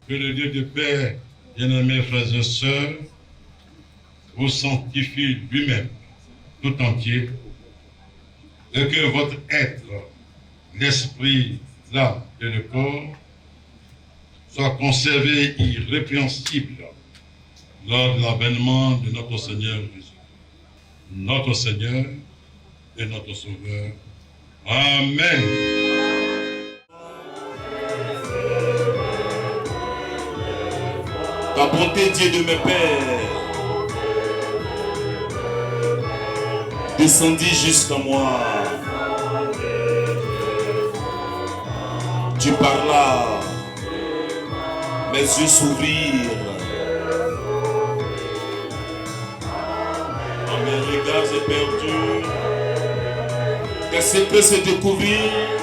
Que le Dieu de paix, bien-aimés frères et sœurs, vous sanctifie lui-même tout entier et que votre être, l'esprit, l'âme et le corps soient conservés irrépréhensibles lors de l'avènement de notre Seigneur Jésus, notre Seigneur et notre Sauveur. Amen. Ta bonté, Dieu de mes pères, descendit jusqu'à moi. Tu parlas, mes yeux s'ouvrirent. Quand mes regards éperdus, tes secrets se découvrirent.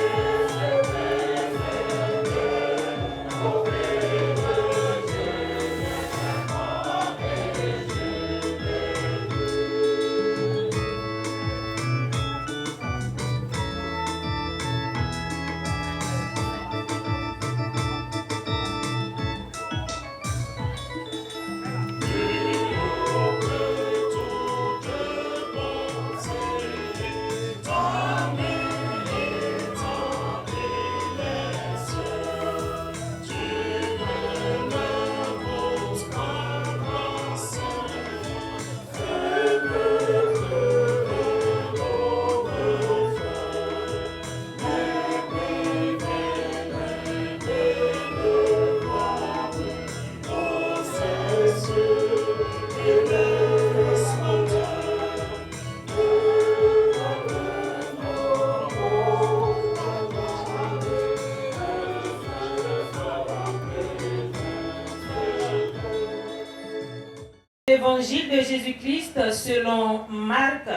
L'évangile de Jésus-Christ selon Marc,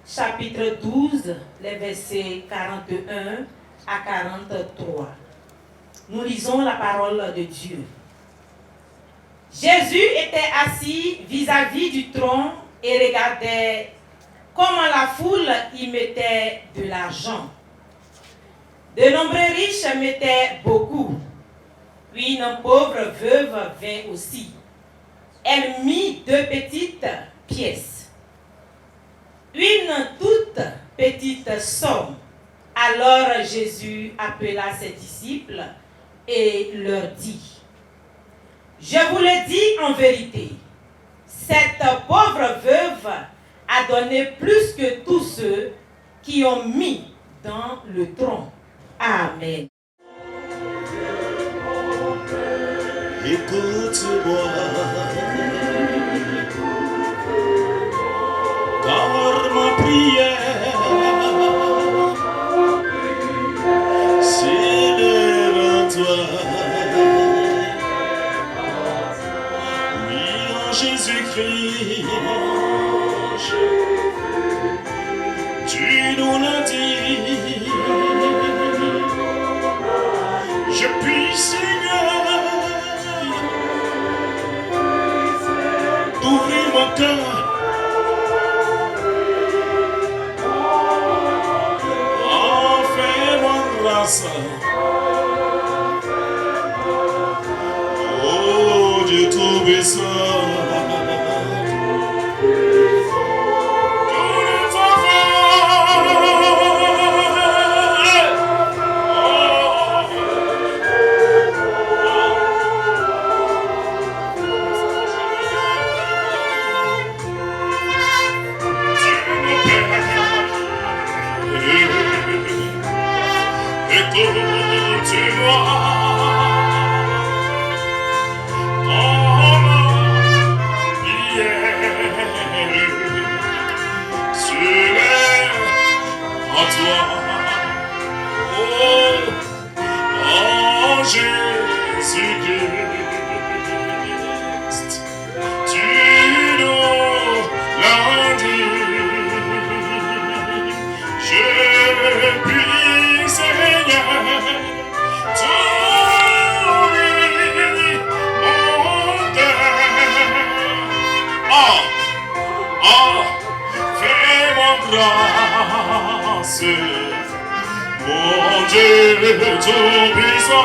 chapitre 12, les versets 41 à 43. Nous lisons la parole de Dieu. Jésus était assis vis-à-vis du trône et regardait comment la foule y mettait de l'argent. De nombreux riches mettaient beaucoup. Puis une pauvre veuve vint aussi. Elle mit 2 petites pièces. Une toute petite somme. Alors Jésus appela ses disciples et leur dit: je vous le dis en vérité, cette pauvre veuve a donné plus que tous ceux qui ont mis dans le tronc. Amen. Écoute-moi, car ma prière s'élève à toi. Oui, en Jésus-Christ, tu nous l'as dit. Je puis, Seigneur, d'ouvrir mon cœur en fais-moi grâce. Oh Dieu tout-puissant, écoute-moi, oh prière s'élève en toi, oh Jésus-Christ, tu nous l'as dit. Je puis, Seigneur, t'ouvrir mon cœur. Fais-moi grâce, mon Dieu tout-puissant.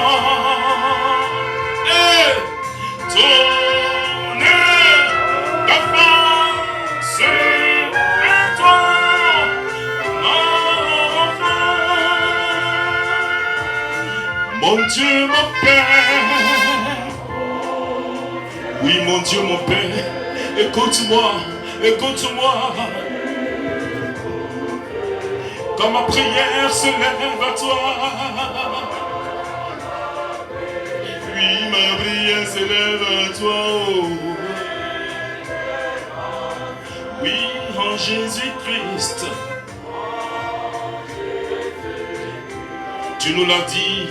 Dieu, mon Père. Oui, mon Dieu, mon Père. Écoute-moi, écoute-moi. Quand ma prière se lève à toi. Oui, ma prière se lève à toi. Oh. Oui, en Jésus-Christ. Tu nous l'as dit.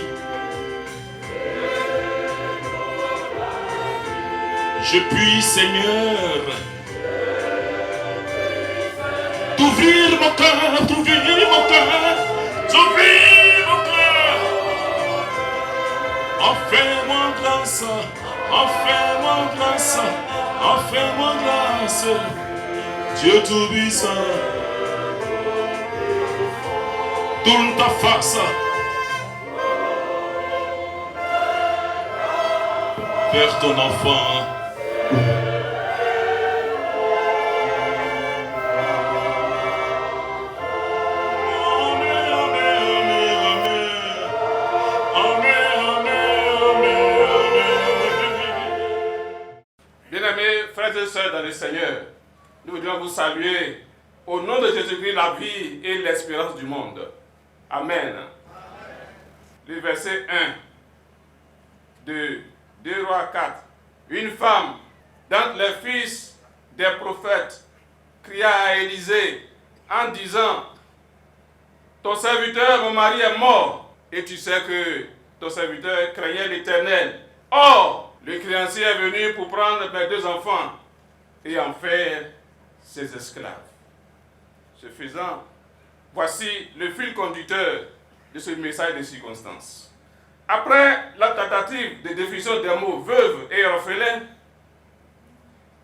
Je puis, Seigneur, t'ouvrir mon cœur, t'ouvrir mon cœur, t'ouvrir mon cœur. En fais-moi grâce, en fais-moi grâce, en fais-moi grâce. Dieu tout-puissant, tourne ta face vers ton enfant. Bien-aimés frères et sœurs dans le Seigneur, nous voudrions vous saluer au nom de Jésus-Christ, la vie et l'espérance du monde. Amen. Le verset 1 de 2 Rois 4. Une femme d'entre les fils des prophètes cria à Élisée en disant: ton serviteur, mon mari, est mort, et tu sais que ton serviteur craignait l'Éternel. Or, le créancier est venu pour prendre mes 2 enfants et en faire ses esclaves. Ce faisant, voici le fil conducteur de ce message de circonstance. Après la tentative de définition des mots veuve et orphelin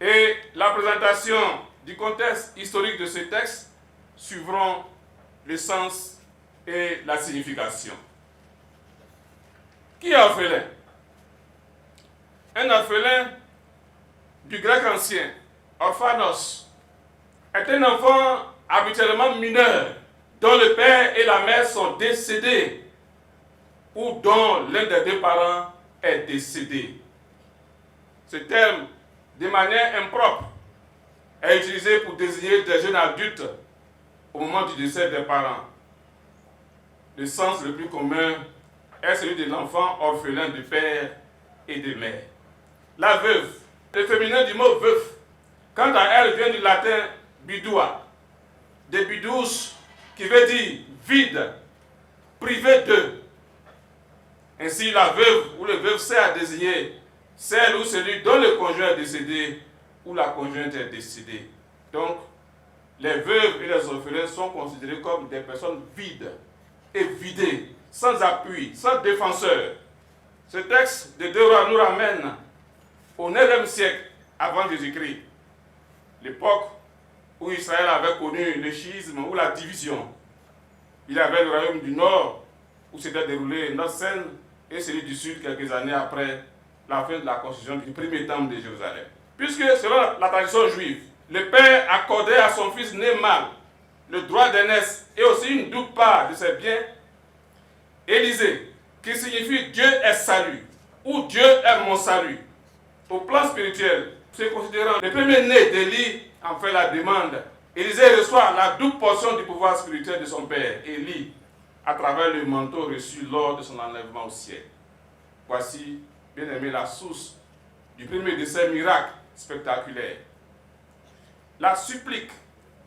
et la présentation du contexte historique de ce texte, suivront le sens et la signification. Qui est orphelin? Un orphelin du grec ancien, orphanos, est un enfant habituellement mineur dont le père et la mère sont décédés ou dont l'un des 2 parents est décédé. Ce terme, de manière impropre, est utilisé pour désigner des jeunes adultes au moment du décès des parents. Le sens le plus commun est celui de l'enfant orphelin de père et de mère. La veuve, le féminin du mot veuf, quant à elle, vient du latin bidua, de bidus, qui veut dire vide, privé de. Ainsi, la veuve ou le veuf sert à désigner celle ou celui dont le conjoint est décédé ou la conjointe est décédée. Donc, les veuves et les orphelins sont considérés comme des personnes vides et vidées, sans appui, sans défenseur. Ce texte de 2 Rois nous ramène au 9e siècle avant Jésus-Christ, l'époque où Israël avait connu le schisme ou la division. Il y avait le royaume du Nord où s'était déroulé notre scène et celui du Sud quelques années après la fin de la construction du premier temple de Jérusalem. Puisque selon la tradition juive, le père accordait à son fils né mâle le droit d'aînesse et aussi une double part de ses biens, Élisée, qui signifie Dieu est salut ou Dieu est mon salut. Au plan spirituel, se considérant le premier-né d'Élie en fait la demande, Élisée reçoit la double portion du pouvoir spirituel de son père, Élie, à travers le manteau reçu lors de son enlèvement au ciel. Voici, bien aimé, la source du premier de ces miracles spectaculaires. La supplique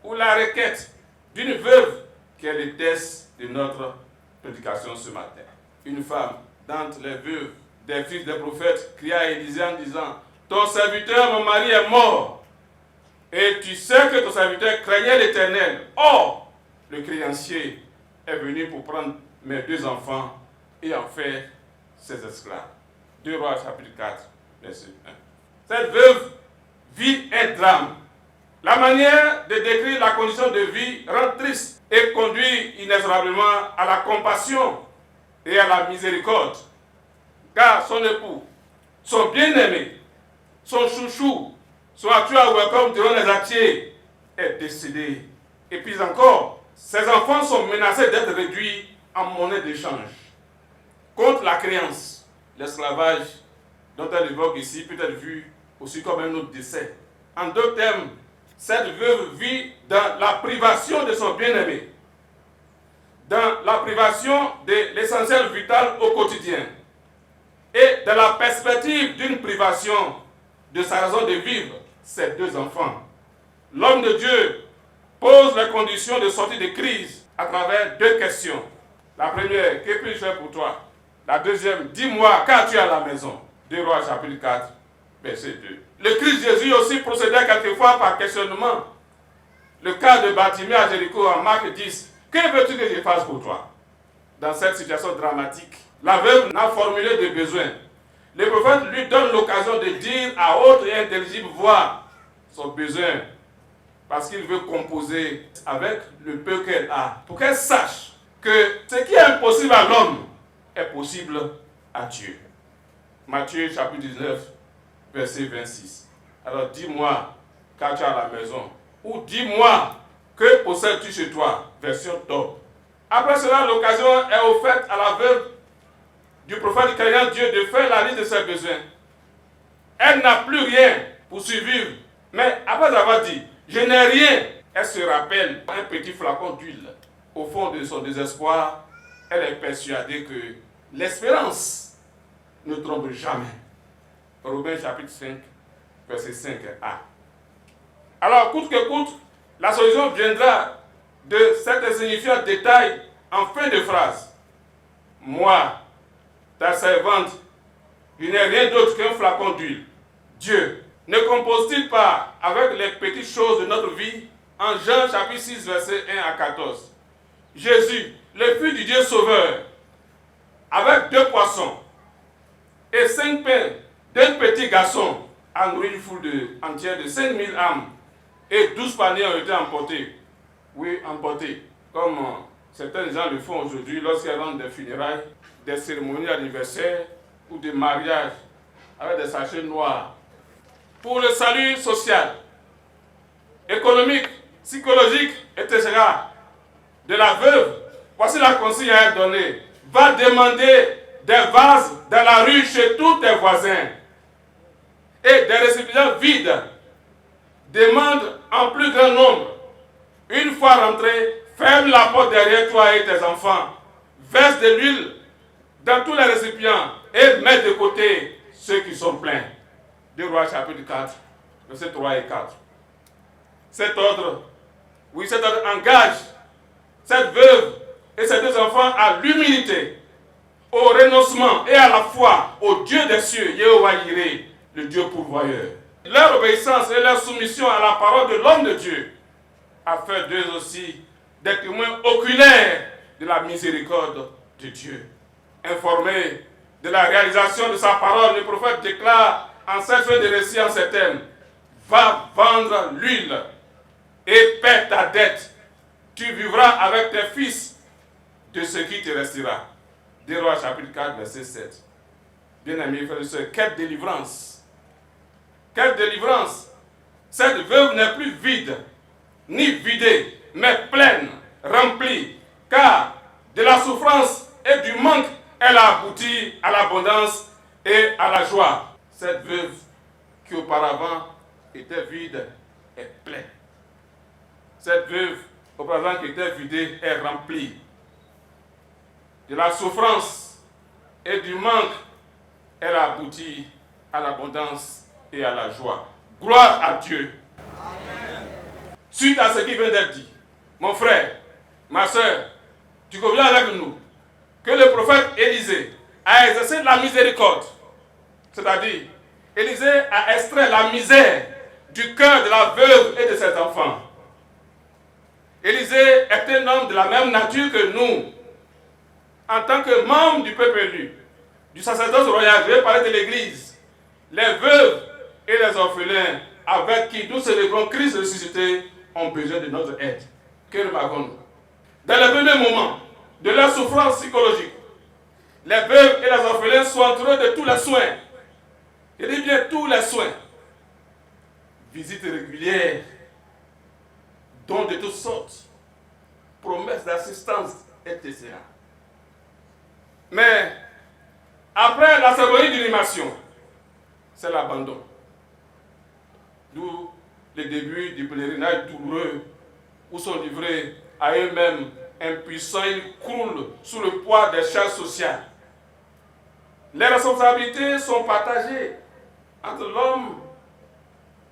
ou la requête d'une veuve qui est le test de notre prédication ce matin. Une femme d'entre les veuves des fils des prophètes cria à Élisée en disant: ton serviteur, mon mari, est mort, et tu sais que ton serviteur craignait l'Éternel. Or, le créancier est venu pour prendre mes 2 enfants et en faire ses esclaves. 2 Rois chapitre 4, verset 1. Cette veuve vit un drame. La manière de décrire la condition de vie rend triste et conduit inexorablement à la compassion et à la miséricorde. Car son époux, son bien-aimé, son chouchou, son actuel welcome durant les atiers, est décédé. Et puis encore, ses enfants sont menacés d'être réduits en monnaie d'échange. contre la créance. L'esclavage dont elle évoque ici peut être vu aussi comme un autre décès. En deux termes, cette veuve vit dans la privation de son bien-aimé, dans la privation de l'essentiel vital au quotidien et dans la perspective d'une privation de sa raison de vivre, ses deux enfants. L'homme de Dieu pose les conditions de sortie de crise à travers deux questions. La première, que puis-je faire pour toi? La deuxième, dis-moi, qu'as-tu à la maison? 2 Rois chapitre 4, verset 2. Le Christ Jésus aussi procédait quelquefois par questionnement. Le cas de Bartimée à Jéricho en Marc 10. Que veux-tu que je fasse pour toi? Dans cette situation dramatique, la veuve n'a formulé de besoin. Le prophète lui donne l'occasion de dire à haute et intelligible voix son besoin, parce qu'il veut composer avec le peu qu'elle a, pour qu'elle sache que ce qui est impossible à l'homme est possible à Dieu. Matthieu chapitre 19, verset 26. Alors dis-moi, qu'as-tu à la maison? Ou dis-moi, que possèdes-tu chez toi? Version top. Après cela, l'occasion est offerte à la veuve du prophète craignant Dieu de faire la liste de ses besoins. Elle n'a plus rien pour survivre. Mais après avoir dit, je n'ai rien, elle se rappelle un petit flacon d'huile. Au fond de son désespoir, elle est persuadée que l'espérance ne trompe jamais. Romains chapitre 5, verset 5a. Alors, coûte que coûte, la solution viendra de cet insignifiant détail en fin de phrase. Moi, ta servante, il n'est rien d'autre qu'un flacon d'huile. Dieu ne compose-t-il pas avec les petites choses de notre vie? En Jean chapitre 6, verset 1 à 14. Jésus, le Fils du Dieu Sauveur, avec 2 poissons et 5 pains d'un petit garçon, a nourri une foule entière de 5000 âmes, et 12 paniers ont été emportés. Oui, emportés. Comme certains gens le font aujourd'hui lorsqu'ils rendent des funérailles, des cérémonies d'anniversaire ou des mariages avec des sachets noirs. Pour le salut social, économique, psychologique, etc. de la veuve, voici la consigne à elle donner. Va demander des vases dans la rue chez tous tes voisins et des récipients vides. Demande en plus grand nombre. Une fois rentré, ferme la porte derrière toi et tes enfants. Verse de l'huile dans tous les récipients et mets de côté ceux qui sont pleins. 2 Rois chapitre 4, versets 3 et 4. Cet ordre engage cette veuve et ses 2 enfants à l'humilité, au renoncement et à la foi au Dieu des cieux, Yehovah Jireh, le Dieu pourvoyeur. Leur obéissance et leur soumission à la parole de l'homme de Dieu a fait d'eux aussi des témoins oculaires de la miséricorde de Dieu. Informé de la réalisation de sa parole, le prophète déclare en cette fin de récit en ces termes: va vendre l'huile et paie ta dette. Tu vivras avec tes fils de ce qui te restera. 2 Rois chapitre 4, verset 7. Bien-aimés frères et sœurs, quelle délivrance! Quelle délivrance! Cette veuve n'est plus vide, ni vidée, mais pleine, remplie, car de la souffrance et du manque, elle a abouti à l'abondance et à la joie. Cette veuve qui auparavant était vide est pleine. Cette veuve auparavant qui était vidée est remplie. De la souffrance et du manque, elle a abouti à l'abondance et à la joie. Gloire à Dieu. Amen. Suite à ce qui vient d'être dit, mon frère, ma soeur, tu conviens avec nous que le prophète Élisée a exercé la miséricorde. C'est-à-dire, Élisée a extrait la misère du cœur de la veuve et de ses enfants. Élisée est un homme de la même nature que nous. En tant que membre du peuple élu, du sacerdoce royal, je vais parler de l'Église. Les veuves et les orphelins avec qui nous célébrons Christ ressuscité ont besoin de notre aide. Que remarquons-nous? Dans les premiers moments de leur souffrance psychologique, les veuves et les orphelins sont entourés de tous les soins. Je dis bien tous les soins. Visites régulières, dons de toutes sortes, promesses d'assistance, etc. Mais Après la cérémonie d'inhumation, c'est l'abandon. D'où le début du pèlerinage douloureux, où sont livrés à eux-mêmes impuissants, ils croulent sous le poids des charges sociales. Les responsabilités sont partagées entre l'homme,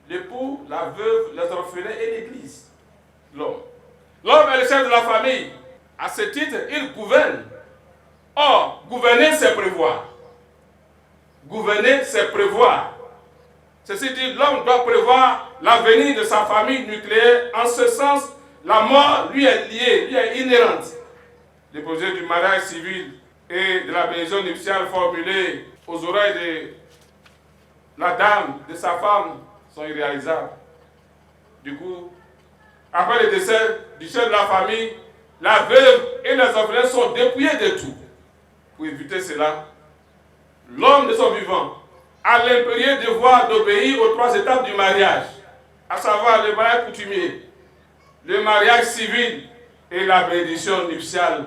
l'époux, la veuve, les orphelins et l'Église. L'homme est le chef de la famille. À ce titre, il gouverne. Or, gouverner, c'est prévoir. Gouverner, c'est prévoir. Ceci dit, l'homme doit prévoir l'avenir de sa famille nucléaire. En ce sens, la mort lui est liée, lui est inhérente. Les projets du mariage civil et de la bénédiction nuptiale formulés aux oreilles de la dame, de sa femme, sont irréalisables. Du coup, après le décès du chef de la famille, la veuve et les orphelins sont dépouillés de tout. Pour éviter cela, l'homme de son vivant a l'impérieux devoir d'obéir aux 3 étapes du mariage, à savoir le mariage coutumier, le mariage civil et la bénédiction nuptiale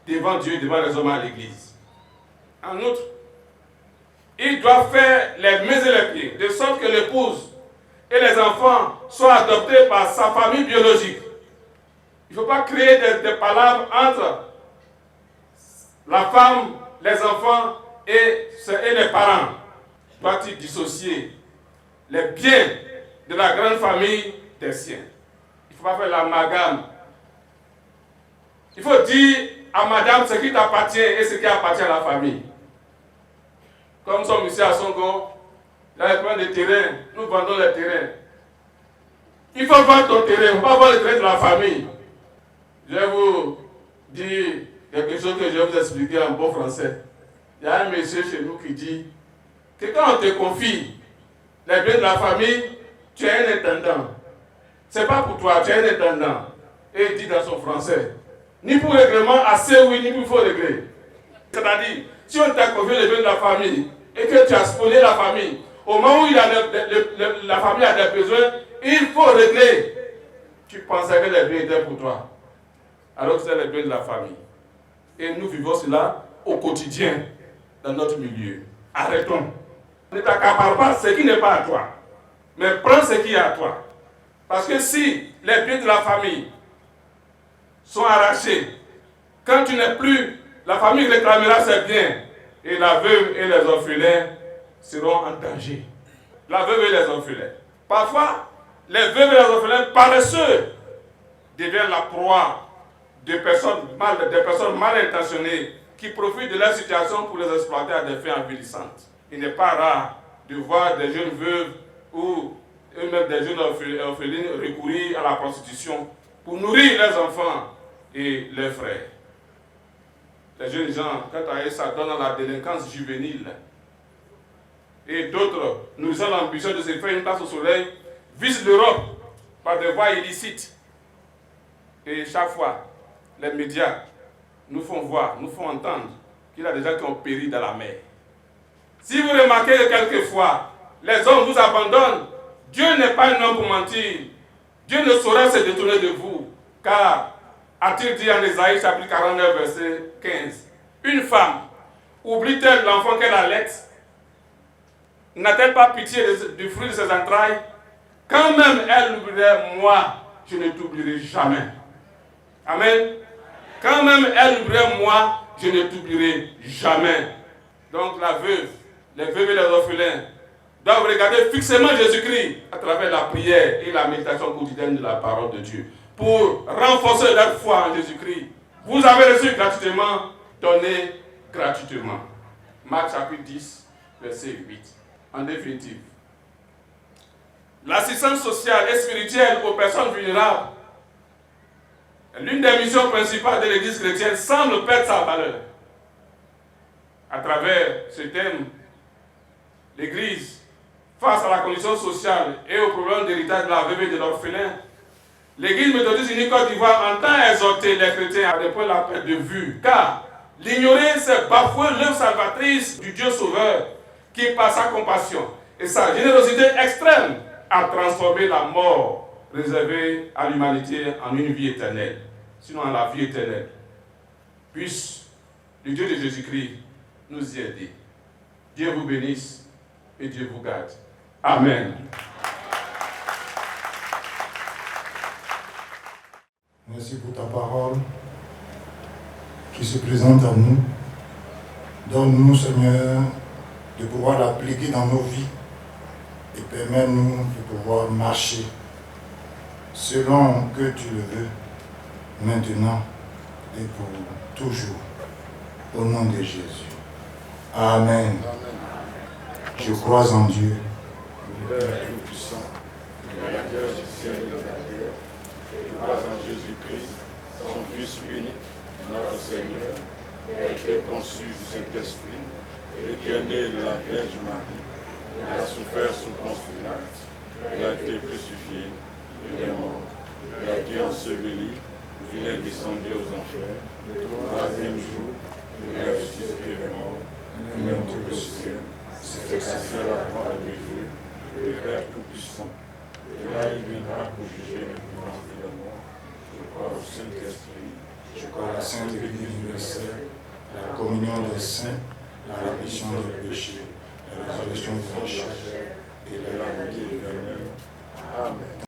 devant Dieu, devant les hommes à l'église. En outre, il doit faire les mains et les pieds, de sorte que l'épouse et les enfants soient adoptés par sa famille biologique. Il ne faut pas créer des palabres entre la femme, les enfants et les parents. Doit-il dissocier les biens de la grande famille des siens? Il ne faut pas faire l'amalgame. Il faut dire à madame ce qui t'appartient et ce qui appartient à la famille. Comme nous sommes ici à Songo, là, il prend des terrains, nous vendons les terrains. Il faut vendre ton terrain, il ne faut pas vendre le terrain de la famille. Je vais vous dire quelque chose que je vais vous expliquer en bon français. Il y a un monsieur chez nous qui dit que quand on te confie les biens de la famille, tu es un intendant. Ce n'est pas pour toi, tu es un intendant. Et il dit dans son français, ni pour règlement assez oui, ni pour faux régler. C'est-à-dire, si on t'a confié les biens de la famille et que tu as spolié la famille, au moment où la famille a des besoins, il faut régler. Tu pensais que les biens étaient pour toi, alors que c'est les biens de la famille. Et nous vivons cela au quotidien dans notre milieu. Arrêtons. Ne t'accapare pas ce qui n'est pas à toi, mais prends ce qui est à toi. Parce que si les biens de la famille sont arrachés, quand tu n'es plus, la famille réclamera ses biens et la veuve et les orphelins seront en danger. La veuve et les orphelins. Parfois, les veuves et les orphelins paresseux deviennent la proie des personnes mal intentionnées qui profitent de leur situation pour les exploiter à des fins avilissantes. Il n'est pas rare de voir des jeunes veuves ou eux-mêmes des jeunes orphelines recourir à la prostitution pour nourrir leurs enfants et leurs frères. Les jeunes gens, quant à eux, ça donne à la délinquance juvénile. Et d'autres, nous avons l'ambition de se faire une place au soleil, visent l'Europe par des voies illicites. Et chaque fois, les médias nous font voir, nous font entendre qu'il y a des gens qui ont péri dans la mer. Si vous remarquez que quelquefois, les hommes vous abandonnent, Dieu n'est pas un homme pour mentir. Dieu ne saurait se détourner de vous. Car, a-t-il dit en Ésaïe chapitre 49, verset 15, une femme oublie-t-elle l'enfant qu'elle allait? N'a-t-elle pas pitié du fruit de ses entrailles? Quand même elle oublierait, moi, je ne t'oublierai jamais. Amen. Quand même elle oublierait, moi, je ne t'oublierai jamais. Donc la veuve, les veuves et les orphelins doivent regarder fixement Jésus-Christ à travers la prière et la méditation quotidienne de la parole de Dieu pour renforcer leur foi en Jésus-Christ. Vous avez reçu gratuitement, donnez gratuitement. Marc chapitre 10, verset 8. En définitive, l'assistance sociale et spirituelle aux personnes vulnérables, l'une des missions principales de l'Église chrétienne, semble perdre sa valeur. À travers ce thème, l'Église, face à la condition sociale et au problème d'héritage de la veuve et de l'orphelin, l'Église méthodiste unie Côte d'Ivoire entend exhorter les chrétiens à ne pas la perte de vue, car l'ignorer, c'est bafouer l'œuvre salvatrice du Dieu Sauveur, qui, par sa compassion et sa générosité extrême, a transformé la mort réservée à l'humanité en une vie éternelle, sinon en la vie éternelle. Puisse le Dieu de Jésus-Christ nous y aider. Dieu vous bénisse et Dieu vous garde. Amen. Merci pour ta parole qui se présente à nous. Donne-nous, Seigneur, de pouvoir l'appliquer dans nos vies et permets-nous de pouvoir marcher selon que tu le veux, maintenant et pour toujours. Au nom de Jésus. Amen. Je crois en Dieu, le Père Tout-Puissant, créateur du ciel et de la terre. Je crois en Jésus-Christ, son Fils unique, notre Seigneur, qui a été conçu du Saint-Esprit et qui est né de la Vierge Marie. Il a souffert sous Ponce Pilate, il a été crucifié, il est mort, il a été enseveli, il est descendu aux enfers. Le troisième jour, il est ressuscité des morts, il est monté au ciel, s'est fait assis à la droite de Dieu, le Père Tout-Puissant. Et là, il viendra pour juger les vivants et les morts. Je crois au Saint-Esprit, je crois à la Sainte Église universelle, à la communion des saints, à la rémission des péchés, à la résurrection de la chair et à la vie éternelle. Amen.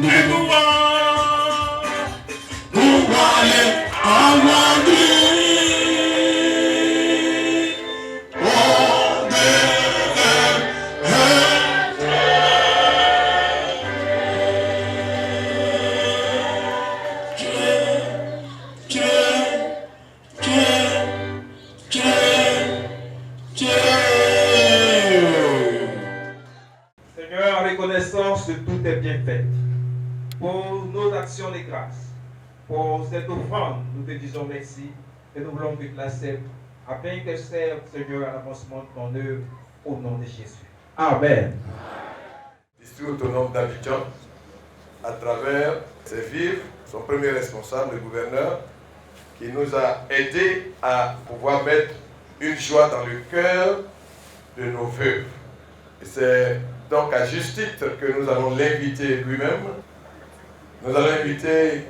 Et pouvoir aller en Seigneur, en reconnaissance de tous tes bienfaits, pour nos actions de grâce, pour cette offrande, nous te disons merci et nous voulons que tu l'acceptes afin qu'elle serve, Seigneur, à l'avancement de ton œuvre au nom de Jésus. Amen. District autonome d'Abidjan, à travers ses vivres, son premier responsable, le gouverneur, qui nous a aidés à pouvoir mettre une joie dans le cœur de nos veuves. Et c'est donc à juste titre que nous allons l'inviter lui-même. Nous allons inviter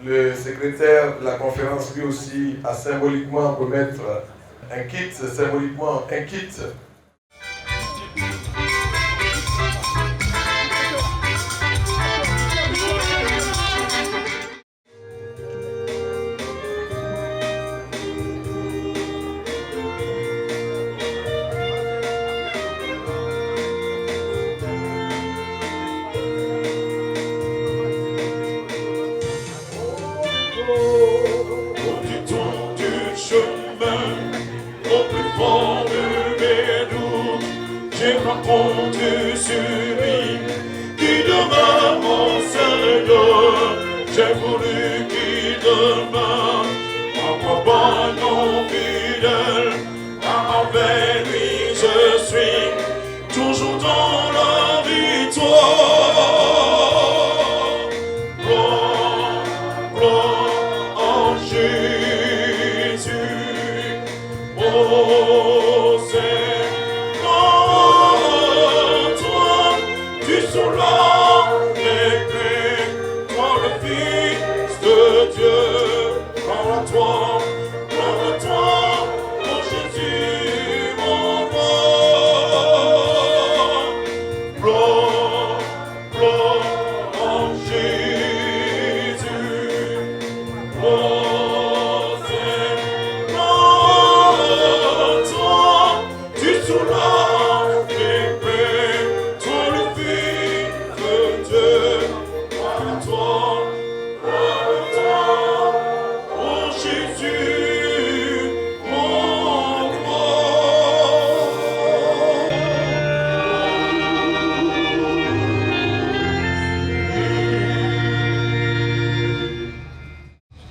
le secrétaire de la conférence lui aussi à symboliquement remettre un kit, symboliquement un kit. Compte sur lui, qui demeure mon Seigneur. J'ai voulu qu'il demeure mon compagnon fidèle. Avec lui je suis toujours dans la victoire. Gloire en Jésus. Oh Seigneur.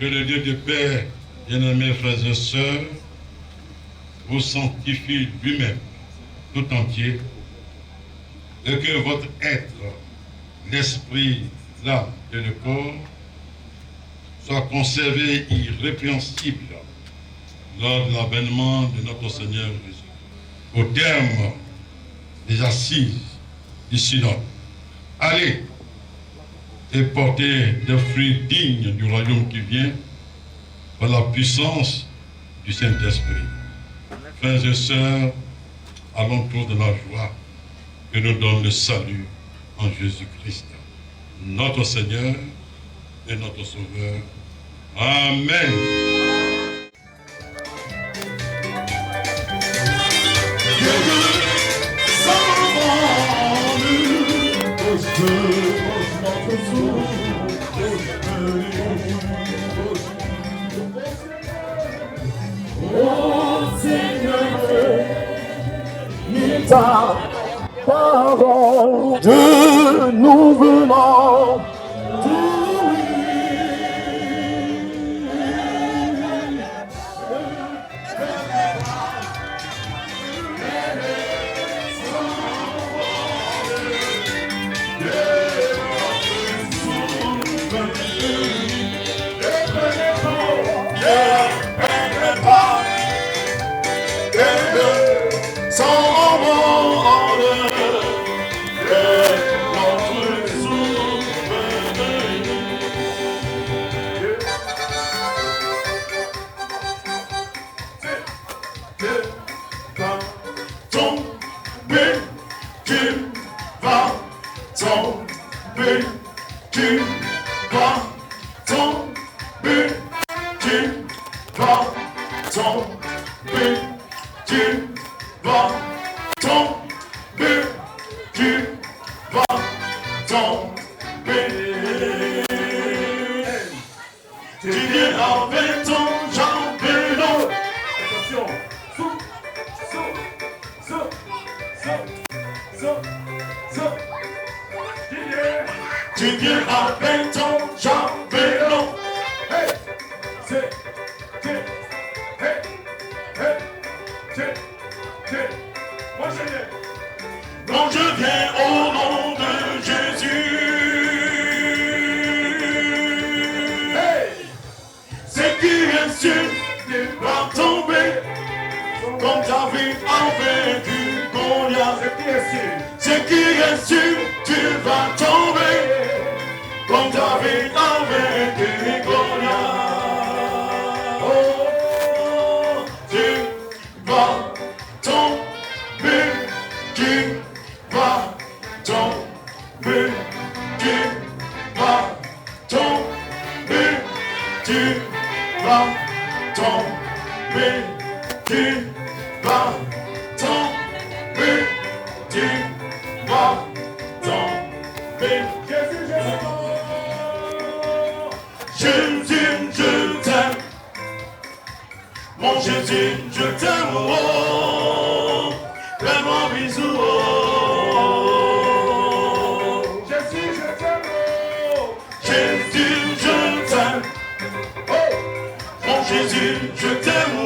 Que le Dieu de paix, bien-aimés frères et sœurs, vous sanctifie lui-même tout entier et que votre être, l'esprit, l'âme et le corps soient conservés irrépréhensibles lors de l'avènement de notre Seigneur Jésus. Au terme des assises du synode, allez et porter des fruits dignes du royaume qui vient par la puissance du Saint-Esprit. Frères et sœurs, allons tous de la joie que nous donne le salut en Jésus-Christ, notre Seigneur et notre Sauveur. Amen. Oh Seigneur, il t'a parole de nous venons. Sans tomber, tu vas tomber, tu vas tomber, tu vas tomber, tu vas tomber. Tu viens avec ton jambelon. Attention. Sou, sou, sou, sou, sou, sou. Tu viens avec ton jambelon. Hey, c'est, hey, hey, hey, moi je viens. Non, je viens au nom de Jésus. Hey, C'est qui est sûr, tu vas tomber. Comme David a vaincu Goliath. c'est qui est sûr? C'est qui est sûr, tu vas tomber. Comme David a vaincu Goliath. Oh, tu vas tomber. Tu vas tomber. Tu vas tomber. Tu vas tomber. Tu vas tomber. Tu vas tomber. Jésus, je t'aime. Mon Jésus, je t'aime. Oh, fais-moi bisou. Oh, Jésus, je t'aime. Jésus, je t'aime. Oh, mon Jésus, je t'aime.